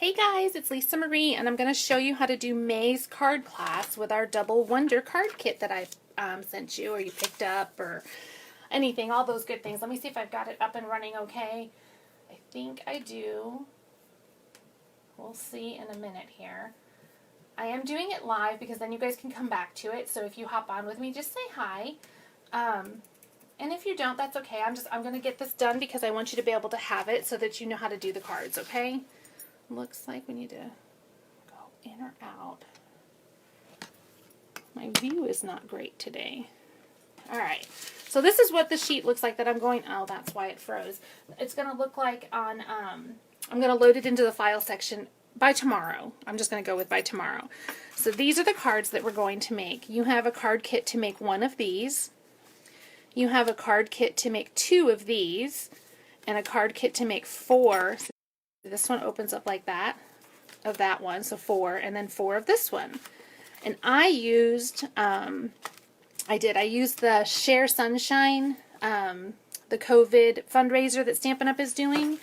Hey guys, it's Lisa Marie, and I'm going to show you how to do May's card class with our Double Wonder card kit that I sent you, or you picked up, or anything, all those good things. Let me see if I've got it up and running okay. I think I do. We'll see in a minute here. I am doing it live because then you guys can come back to it, so if you hop on with me, just say hi. And if you don't, that's okay. I'm going to get this done because I want you to be able to have it so that you know how to do the cards, okay? Looks like we need to go in or out. My view is not great today. Alright, so this is what the sheet looks like that I'm going, oh, that's why it froze. It's going to look like on, I'm going to load it into the file section by tomorrow. I'm just going to go with by tomorrow. So these are the cards that we're going to make. You have a card kit to make one of these. You have a card kit to make two of these. And a card kit to make four. This one opens up like that, of that one, so 4, and then 4 of this one. And I used, I used the Share Sunshine, the COVID fundraiser that Stampin Up is doing,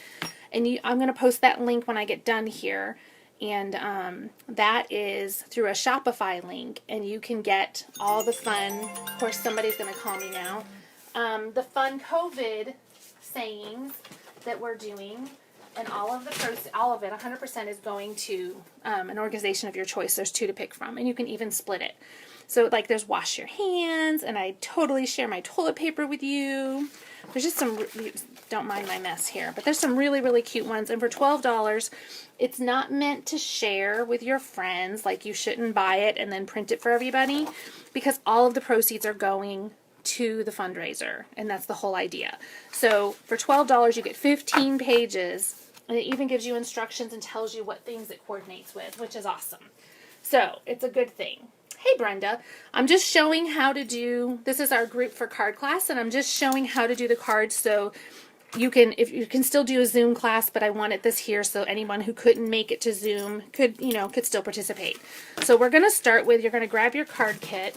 and I'm going to post that link when I get done here, and that is through a Shopify link, and you can get all the fun, of course somebody's going to call me now, the fun COVID sayings that we're doing. And all of it, 100% is going to an organization of your choice. There's 2 to pick from, and you can even split it. So, like, there's wash your hands, and I totally share my toilet paper with you. There's just some, don't mind my mess here, but there's some really, really cute ones. And for $12, it's not meant to share with your friends. Like, you shouldn't buy it and then print it for everybody, because all of the proceeds are going to the fundraiser, and that's the whole idea. So, for $12, you get 15 pages. And it even gives you instructions and tells you what things it coordinates with, which is awesome. So, it's a good thing. Hey Brenda, I'm just showing how to do, this is our group for card class, and I'm just showing how to do the cards so you can, if you can still do a Zoom class, but I wanted this here so anyone who couldn't make it to Zoom could still participate. So we're going to start with, you're going to grab your card kit,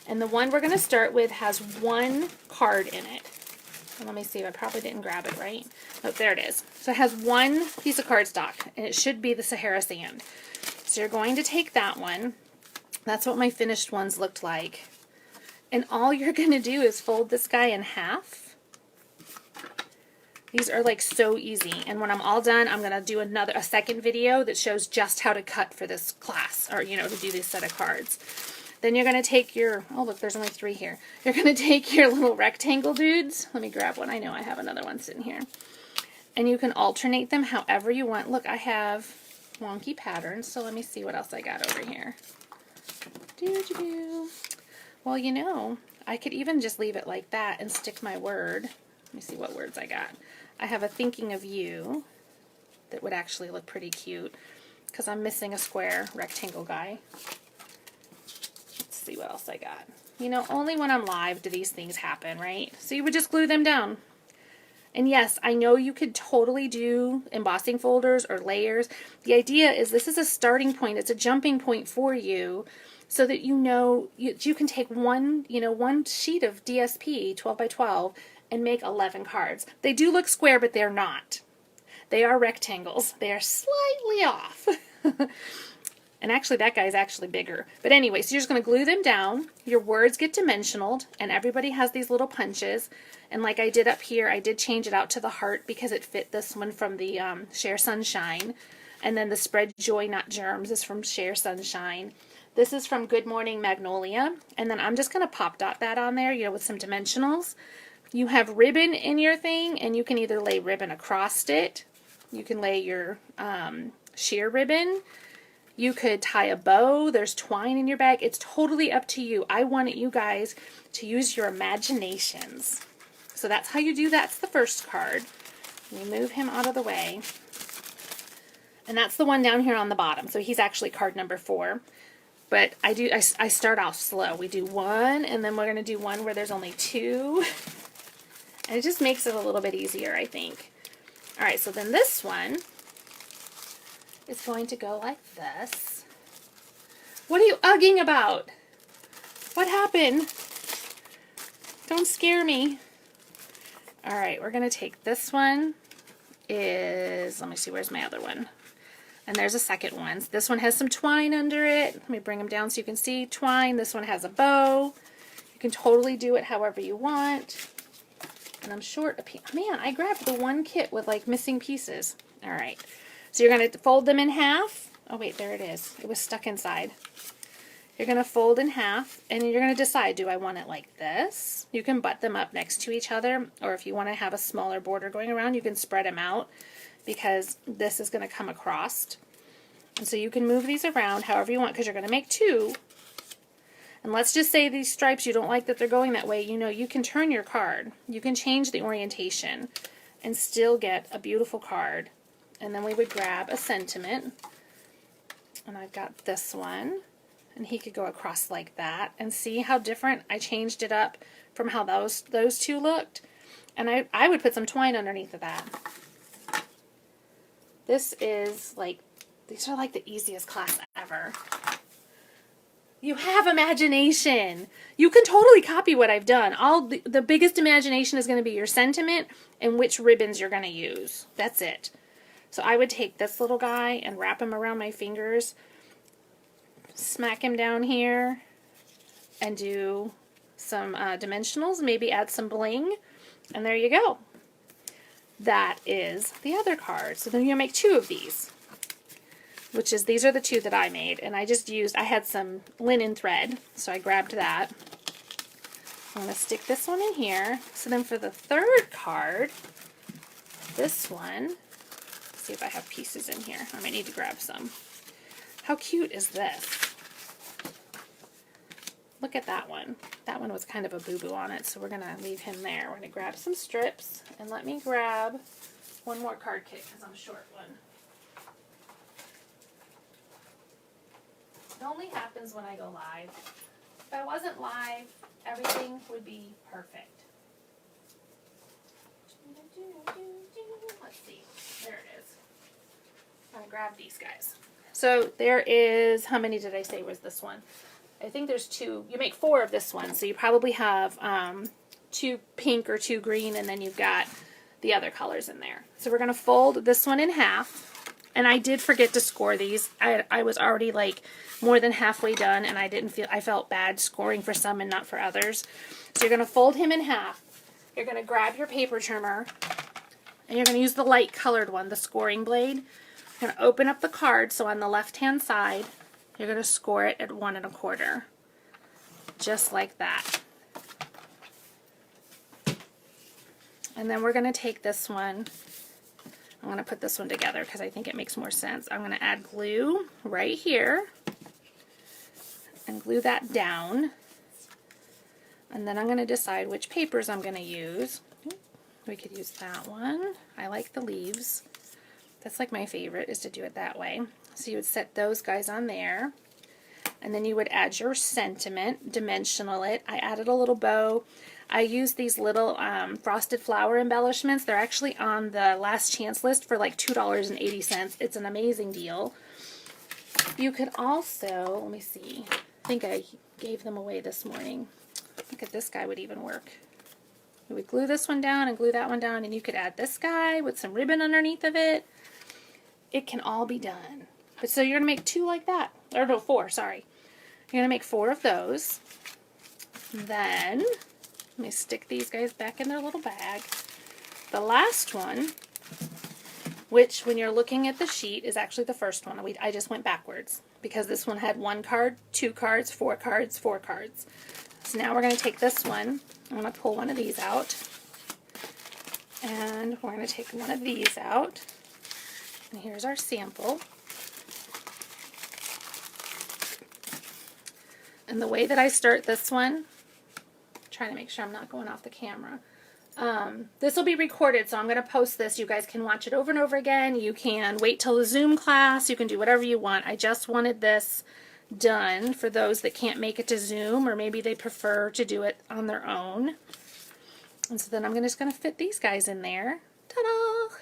and the one we're going to start with has 1 card in it. Let me see, I probably didn't grab it right. Oh, there it is. So it has 1 piece of cardstock, and it should be the Sahara Sand. So you're going to take that one. That's what my finished ones looked like. And all you're going to do is fold this guy in half. These are like so easy. And when I'm all done, I'm going to do a second video that shows just how to cut for this class, or, to do this set of cards. Then you're going to take your, oh look, there's only 3 here. You're going to take your little rectangle dudes. Let me grab one. I know I have another one sitting here. And you can alternate them however you want. Look, I have wonky patterns, so let me see what else I got over here. Well, I could even just leave it like that and stick my word. Let me see what words I got. I have a thinking of you that would actually look pretty cute because I'm missing a square rectangle guy. See what else I got. Only when I'm live do these things happen, right? So you would just glue them down. And yes, I know you could totally do embossing folders or layers. The idea is this is a starting point. It's a jumping point for you so that you can take one sheet of DSP 12 by 12 and make 11 cards. They do look square, but they're not. They are rectangles. They are slightly off. And actually, that guy's actually bigger. But anyway, so you're just going to glue them down. Your words get dimensional, and everybody has these little punches. And like I did up here, I did change it out to the heart because it fit this one from the Share Sunshine. And then the Spread Joy, Not Germs is from Share Sunshine. This is from Good Morning Magnolia. And then I'm just going to pop dot that on there, with some dimensionals. You have ribbon in your thing, and you can either lay ribbon across it. You can lay your sheer ribbon. You could tie a bow. There's twine in your bag. It's totally up to you. I wanted you guys to use your imaginations. So that's how you do that. That's the first card. We move him out of the way. And that's the one down here on the bottom. So he's actually card number 4. But I start off slow. We do 1, and then we're going to do 1 where there's only 2. And it just makes it a little bit easier, I think. All right, so then this one is going to go like this. What are you ugging about? What happened? Don't scare me. All right, we're going to take this one. Let me see, where's my other one? And there's a second one. So this one has some twine under it. Let me bring them down so you can see twine. This one has a bow. You can totally do it however you want. And I'm short a piece. Man, I grabbed the one kit with like missing pieces. All right. So you're going to fold them in half. Oh wait, there it is. It was stuck inside. You're going to fold in half and you're going to decide, do I want it like this? You can butt them up next to each other, or if you want to have a smaller border going around, you can spread them out because this is going to come across. And so you can move these around however you want because you're going to make two. And let's just say these stripes, you don't like that they're going that way. You know, you can turn your card. You can change the orientation and still get a beautiful card. And then we would grab a sentiment. And I've got this one. And he could go across like that. And see how different I changed it up from how those two looked. And I would put some twine underneath of that. This is like, these are like the easiest class ever. You have imagination. You can totally copy what I've done. The biggest imagination is going to be your sentiment and which ribbons you're going to use. That's it. So I would take this little guy and wrap him around my fingers, smack him down here, and do some dimensionals, maybe add some bling, and there you go. That is the other card. So then you make two of these, which is, these are the two that I made, and I just used, I had some linen thread, so I grabbed that. I'm going to stick this one in here. So then for the third card, this one, let's see if I have pieces in here. I might need to grab some. How cute is this? Look at that one. That one was kind of a boo-boo on it, so we're going to leave him there. We're going to grab some strips, and let me grab one more card kit because I'm short one. It only happens when I go live. If I wasn't live, everything would be perfect. Let's see. There it is. I'm going to grab these guys. So there is, how many did I say was this one? I think there's two. You make 4 of this one, so you probably have 2 pink or 2 green, and then you've got the other colors in there. So we're going to fold this one in half, and I did forget to score these. I was already like more than halfway done, and I felt bad scoring for some and not for others. So you're going to fold him in half. You're going to grab your paper trimmer, and you're going to use the light colored one, the scoring blade. You're going to open up the card, so on the left-hand side, you're going to score it at 1 1/4, just like that. And then we're going to take this one, I'm going to put this one together because I think it makes more sense. I'm going to add glue right here and glue that down. And then I'm going to decide which papers I'm going to use. We could use that one. I like the leaves. That's like my favorite, is to do it that way. So you would set those guys on there, and then you would add your sentiment, dimensional it. I added a little bow. I used these little frosted flower embellishments. They're actually on the last chance list for like $2.80. It's an amazing deal. You could also, let me see, I think I gave them away this morning. Look at this guy would even work. We would glue this one down and glue that one down, and you could add this guy with some ribbon underneath of it. It can all be done. But so you're going to make 2 like that. Or no, 4, sorry. You're going to make 4 of those. Then, let me stick these guys back in their little bag. The last one, which when you're looking at the sheet is actually the first one. I just went backwards because this one had 1 card, 2 cards, 4 cards, 4 cards. So now we're going to take this one. I'm going to pull one of these out. And we're going to take one of these out. And here's our sample. And the way that I start this one, trying to make sure I'm not going off the camera. This will be recorded, so I'm going to post this. You guys can watch it over and over again. You can wait till the Zoom class. You can do whatever you want. I just wanted this done for those that can't make it to Zoom, or maybe they prefer to do it on their own. And so then I'm just going to fit these guys in there. Ta-da!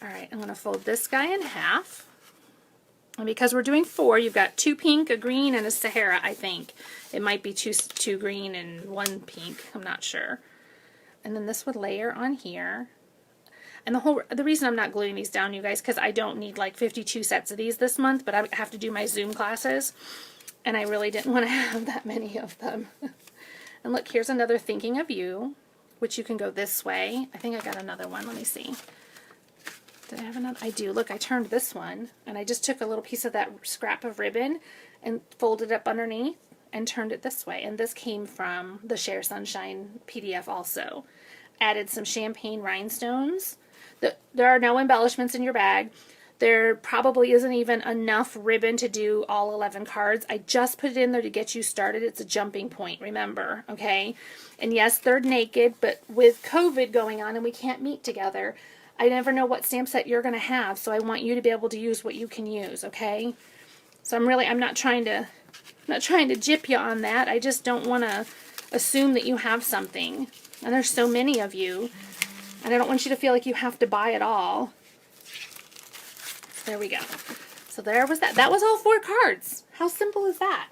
Alright, I'm going to fold this guy in half. And because we're doing 4, you've got 2 pink, a green, and a Sahara, I think. It might be 2 green and 1 pink. I'm not sure. And then this would layer on here. And the reason I'm not gluing these down, you guys, because I don't need like 52 sets of these this month, but I have to do my Zoom classes, and I really didn't want to have that many of them. And look, here's another thinking of you, which you can go this way. I think I got another one. Let me see. Did I have another? I do. Look, I turned this one, and I just took a little piece of that scrap of ribbon and folded it up underneath and turned it this way. And this came from the Share Sunshine PDF also. Added some champagne rhinestones. There are no embellishments in your bag. There probably isn't even enough ribbon to do all 11 cards. I just put it in there to get you started. It's a jumping point, remember, okay? And yes, they're naked, but with COVID going on and we can't meet together, I never know what stamp set you're going to have, so I want you to be able to use what you can use, okay? So I'm not trying to gyp you on that. I just don't want to assume that you have something. And there's so many of you, and I don't want you to feel like you have to buy it all. There we go. So there was that. That was all 4 cards. How simple is that?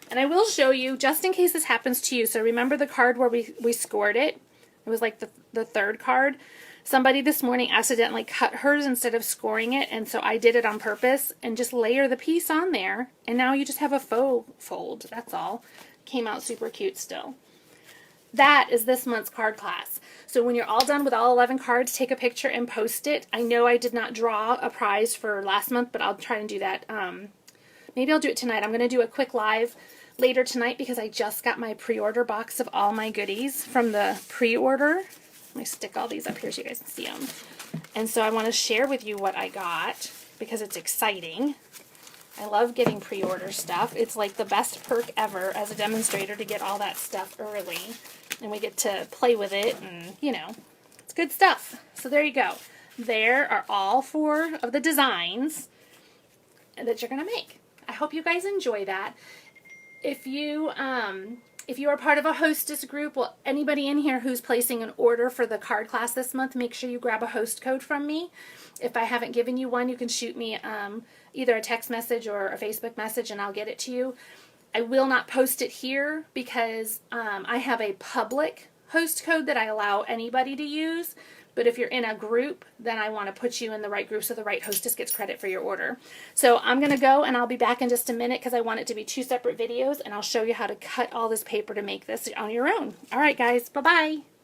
And I will show you, just in case this happens to you. So remember the card where we scored it? It was like the third card. Somebody this morning accidentally cut hers instead of scoring it, and so I did it on purpose, and just layer the piece on there, and now you just have a faux fold. That's all. Came out super cute still. That is this month's card class. So when you're all done with all 11 cards, take a picture and post it. I know I did not draw a prize for last month, but I'll try and do that. Maybe I'll do it tonight. I'm going to do a quick live later tonight because I just got my pre-order box of all my goodies from the pre-order. Let me stick all these up here so you guys can see them. And so I want to share with you what I got because it's exciting. I love getting pre-order stuff. It's like the best perk ever as a demonstrator to get all that stuff early. And we get to play with it and, you know, it's good stuff. So there you go. There are all 4 of the designs that you're going to make. I hope you guys enjoy that. If you are part of a hostess group, well, anybody in here who's placing an order for the card class this month, make sure you grab a host code from me. If I haven't given you one, you can shoot me either a text message or a Facebook message and I'll get it to you. I will not post it here because I have a public host code that I allow anybody to use. But if you're in a group, then I want to put you in the right group so the right hostess gets credit for your order. So I'm going to go and I'll be back in just a minute because I want it to be 2 separate videos and I'll show you how to cut all this paper to make this on your own. All right, guys. Bye-bye.